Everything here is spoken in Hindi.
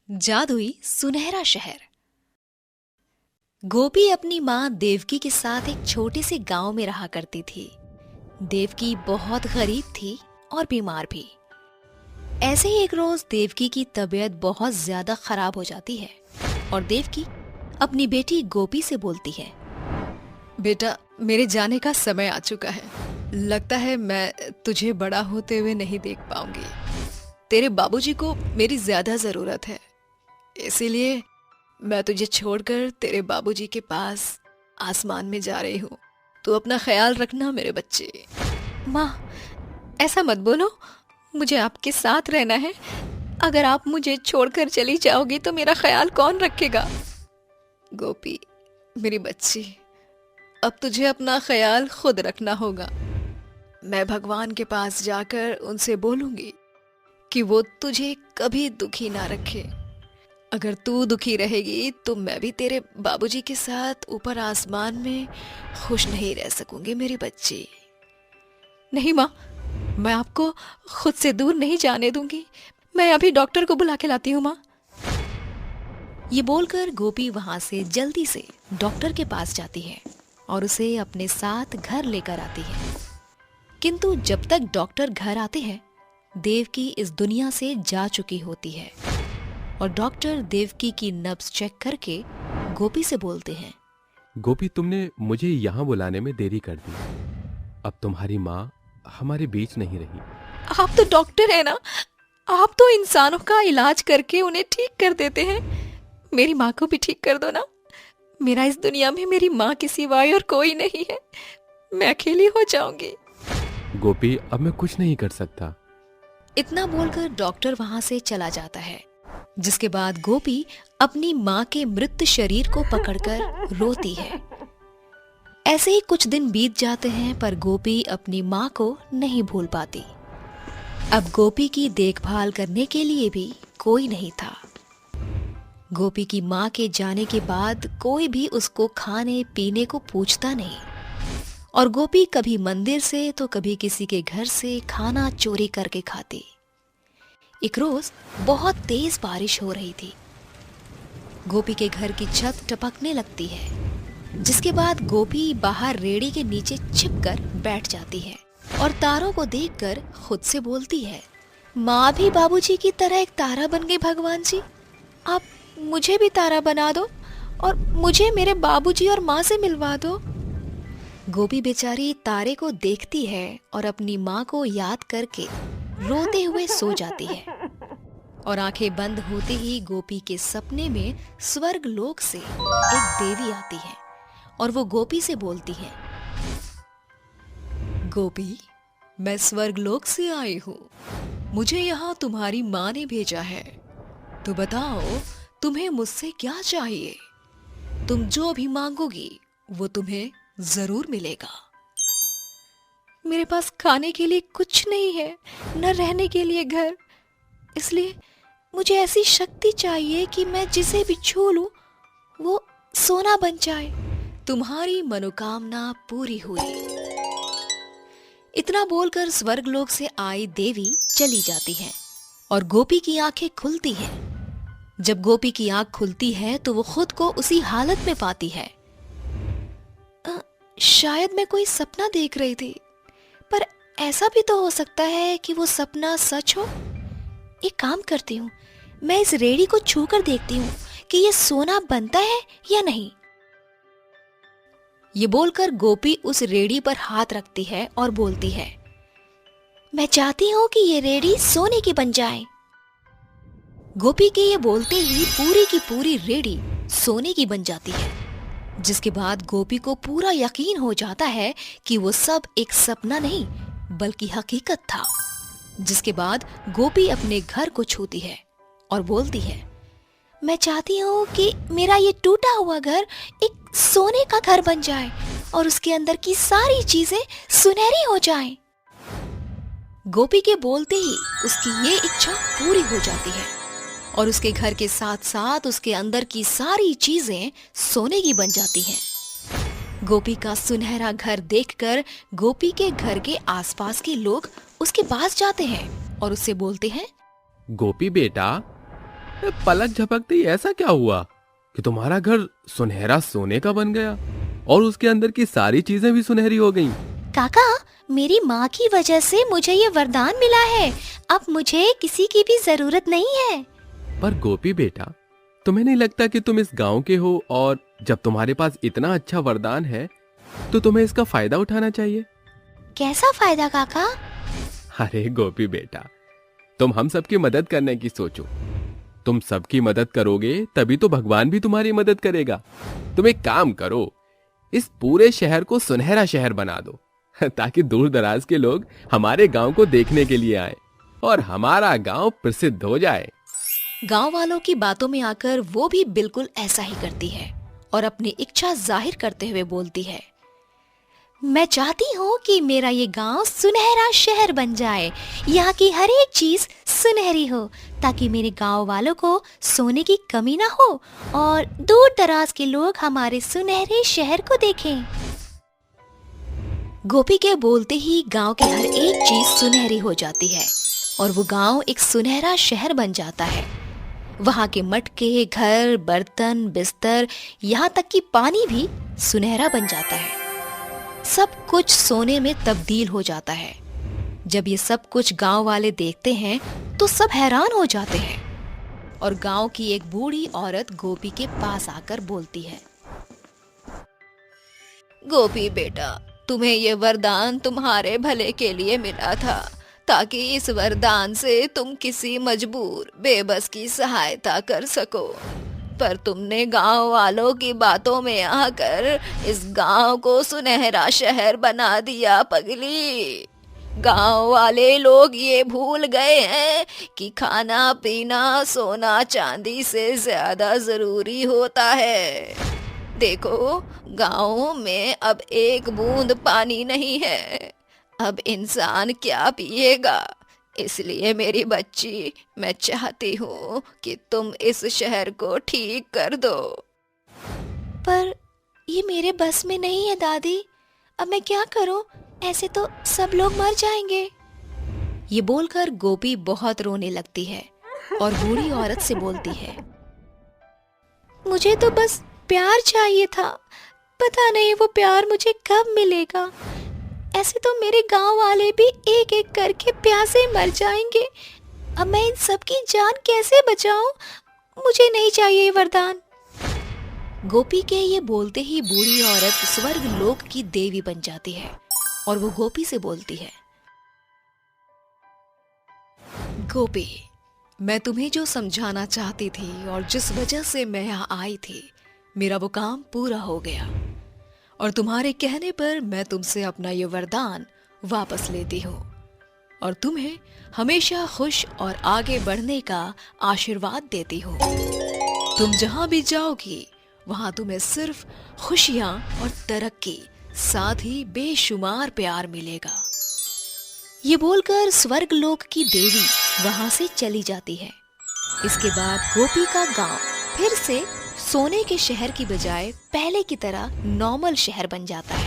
जादुई सुनहरा शहर। गोपी अपनी माँ देवकी के साथ एक छोटे से गांव में रहा करती थी। देवकी बहुत गरीब थी और बीमार भी। ऐसे ही एक रोज देवकी की तबीयत बहुत ज्यादा खराब हो जाती है और देवकी अपनी बेटी गोपी से बोलती है, बेटा, मेरे जाने का समय आ चुका है। लगता है मैं तुझे बड़ा होते हुए नहीं देख पाऊंगी। तेरे बाबूजी को मेरी ज्यादा जरूरत है, इसीलिए मैं तुझे छोड़कर तेरे बाबूजी के पास आसमान में जा रही हूँ। तू अपना ख्याल रखना मेरे बच्चे। माँ, ऐसा मत बोलो, मुझे आपके साथ रहना है। अगर आप मुझे छोड़कर चली जाओगी तो मेरा ख्याल कौन रखेगा? गोपी, मेरी बच्ची, अब तुझे अपना ख्याल खुद रखना होगा। मैं भगवान के पास जाकर उनसे बोलूंगी कि वो तुझे कभी दुखी ना रखे। अगर तू दुखी रहेगी तो मैं भी तेरे बाबूजी के साथ ऊपर आसमान में खुश नहीं रह सकूंगी मेरी बच्ची। नहीं माँ, मैं आपको खुद से दूर नहीं जाने दूंगी। मैं अभी डॉक्टर को बुला के लाती हूँ माँ। ये बोलकर गोपी वहां से जल्दी से डॉक्टर के पास जाती है और उसे अपने साथ घर लेकर आती है। किंतु जब तक डॉक्टर घर आते हैं, देवकी इस दुनिया से जा चुकी होती है और डॉक्टर देवकी की नब्ज चेक करके गोपी से बोलते हैं, गोपी, तुमने मुझे यहाँ बुलाने में देरी कर दी। अब तुम्हारी माँ हमारे बीच नहीं रही। आप तो डॉक्टर है ना, आप तो इंसानों का इलाज करके उन्हें ठीक कर देते हैं। मेरी माँ को भी ठीक कर दो ना। मेरा इस दुनिया में मेरी माँ के सिवाय और कोई नहीं है। मैं अकेली हो जाऊंगी। गोपी, अब मैं कुछ नहीं कर सकता। इतना बोलकर डॉक्टर वहां से चला जाता है, जिसके बाद गोपी अपनी माँ के मृत शरीर को पकड़कर रोती है। ऐसे ही कुछ दिन बीत जाते हैं, पर गोपी अपनी माँ को नहीं भूल पाती। अब गोपी की देखभाल करने के लिए भी कोई नहीं था। गोपी की माँ के जाने के बाद कोई भी उसको खाने पीने को पूछता नहीं और गोपी कभी मंदिर से तो कभी किसी के घर से खाना चोरी करके खाती। एक रोज बहुत तेज बारिश हो रही थी। गोपी के घर की छत टपकने लगती है, जिसके बाद गोपी बाहर रेड़ी के नीचे छिपकर बैठ जाती है और तारों को देखकर खुद से बोलती है, माँ भी बाबूजी की तरह एक तारा बन गई। भगवान जी, आप मुझे भी तारा बना दो और मुझे मेरे बाबूजी और माँ से मिलवा दो। गोपी बेचारी तारे को देखती है और अपनी माँ को याद करके रोते हुए सो जाती है और आंखें बंद होते ही गोपी के सपने में स्वर्ग लोक से एक देवी आती है और वो गोपी से बोलती है, गोपी, मैं स्वर्ग लोक से आई हूँ। मुझे यहाँ तुम्हारी माँ ने भेजा है। तो बताओ, तुम्हें मुझसे क्या चाहिए? तुम जो भी मांगोगी वो तुम्हें जरूर मिलेगा। मेरे पास खाने के लिए कुछ नहीं है, न रहने के लिए घर। इसलिए मुझे ऐसी शक्ति चाहिए कि मैं जिसे भी छू लूं वो सोना बन जाए। तुम्हारी मनोकामना पूरी हुई। इतना बोलकर स्वर्गलोक से आई देवी चली जाती है और गोपी की आंखें खुलती हैं। जब गोपी की आंख खुलती है तो वो खुद को उसी हालत में पाती है। शायद मैं कोई सपना देख रही थी, पर ऐसा भी तो हो सकता है कि वो सपना सच हो। एक काम करती हूँ, मैं इस रेड़ी को छू कर देखती हूँ कि ये सोना बनता है या नहीं। ये बोलकर गोपी उस रेड़ी पर हाथ रखती है और बोलती है, मैं चाहती हूँ कि ये रेड़ी सोने की बन जाए। गोपी के ये बोलते ही पूरी की पूरी रेड़ी सोने की बन जाती है, जिसके बाद गोपी को पूरा यकीन हो जाता है कि वो सब एक सपना नहीं बल्कि हकीकत था। जिसके बाद गोपी अपने घर को छूती है और बोलती है, मैं चाहती हूँ कि मेरा ये टूटा हुआ घर एक सोने का घर बन जाए और उसके अंदर की सारी चीजें सुनहरी हो जाएं। गोपी के बोलते ही उसकी ये इच्छा पूरी हो जाती है और उसके घर के साथ साथ उसके अंदर की सारी चीजें सोने की बन जाती हैं। गोपी का सुनहरा घर देखकर गोपी के घर के आसपास के लोग उसके पास जाते हैं और उससे बोलते हैं, गोपी बेटा, पलक झपकते ही ऐसा क्या हुआ कि तुम्हारा घर सुनहरा सोने का बन गया और उसके अंदर की सारी चीजें भी सुनहरी हो गईं? काका, मेरी माँ की वजह से मुझे ये वरदान मिला है। अब मुझे किसी की भी जरूरत नहीं है। पर गोपी बेटा, तुम्हें नहीं लगता कि तुम इस गांव के हो और जब तुम्हारे पास इतना अच्छा वरदान है तो तुम्हें इसका फायदा उठाना चाहिए? कैसा फायदा काका? अरे गोपी बेटा, तुम हम सबकी मदद करने की सोचो। तुम सबकी मदद करोगे तभी तो भगवान भी तुम्हारी मदद करेगा। तुम एक काम करो, इस पूरे शहर को सुनहरा शहर बना दो ताकि दूर दराज के लोग हमारे गांव को देखने के लिए आए और हमारा गांव प्रसिद्ध हो जाए। गांव वालों की बातों में आकर वो भी बिल्कुल ऐसा ही करती है और अपनी इच्छा जाहिर करते हुए बोलती है, मैं चाहती हूँ कि मेरा ये गांव सुनहरा शहर बन जाए। यहाँ की हर एक चीज सुनहरी हो ताकि मेरे गांव वालों को सोने की कमी ना हो और दूर दराज के लोग हमारे सुनहरे शहर को देखें। गोपी के बोलते ही गांव की हर एक चीज सुनहरी हो जाती है और वो गांव एक सुनहरा शहर बन जाता है। वहाँ के मटके, घर, बर्तन, बिस्तर, यहाँ तक कि पानी भी सुनहरा बन जाता है। सब कुछ सोने में तब्दील हो जाता है। जब ये सब कुछ गांव वाले देखते हैं तो सब हैरान हो जाते हैं और गांव की एक बूढ़ी औरत गोपी के पास आकर बोलती है, गोपी बेटा, तुम्हें ये वरदान तुम्हारे भले के लिए मिला था ताकि इस वरदान से तुम किसी मजबूर बेबस की सहायता कर सको। पर तुमने गांव वालों की बातों में आकर इस गांव को सुनहरा शहर बना दिया पगली। गांव वाले लोग ये भूल गए हैं कि खाना पीना सोना चांदी से ज्यादा जरूरी होता है। देखो, गांव में अब एक बूंद पानी नहीं है। अब इंसान क्या पिएगा? इसलिए मेरी बच्ची, मैं चाहती हूँ कि तुम इस शहर को ठीक कर दो। पर ये मेरे बस में नहीं है दादी। अब मैं क्या करूँ? ऐसे तो सब लोग मर जाएंगे। ये बोलकर गोपी बहुत रोने लगती है और बूढ़ी औरत से बोलती है, मुझे तो बस प्यार चाहिए था। पता नहीं वो प्यार मुझे कब मिलेगा। ऐसे तो मेरे गांव वाले भी एक एक करके प्यासे मर जाएंगे। अब मैं इन सब की जान कैसे बचाऊं? मुझे नहीं चाहिए वरदान। गोपी के ये बोलते ही बूढ़ी औरत स्वर्ग लोक की देवी बन जाती है और वो गोपी से बोलती है, गोपी, मैं तुम्हें जो समझाना चाहती थी और जिस वजह से मैं यहाँ आई थी, मेरा वो काम पूरा हो गया और तुम्हारे कहने पर मैं तुमसे अपना ये वरदान वापस लेती हूँ और तुम्हें हमेशा खुश और आगे बढ़ने का आशीर्वाद देती हूँ। तुम जहाँ भी जाओगी वहाँ तुम्हें सिर्फ खुशियाँ और तरक्की, साथ ही बेशुमार प्यार मिलेगा। ये बोलकर स्वर्ग लोक की देवी वहाँ से चली जाती है। इसके बाद गोपी का गांव फिर से सोने के शहर की बजाय पहले की तरह नॉर्मल शहर बन जाता है।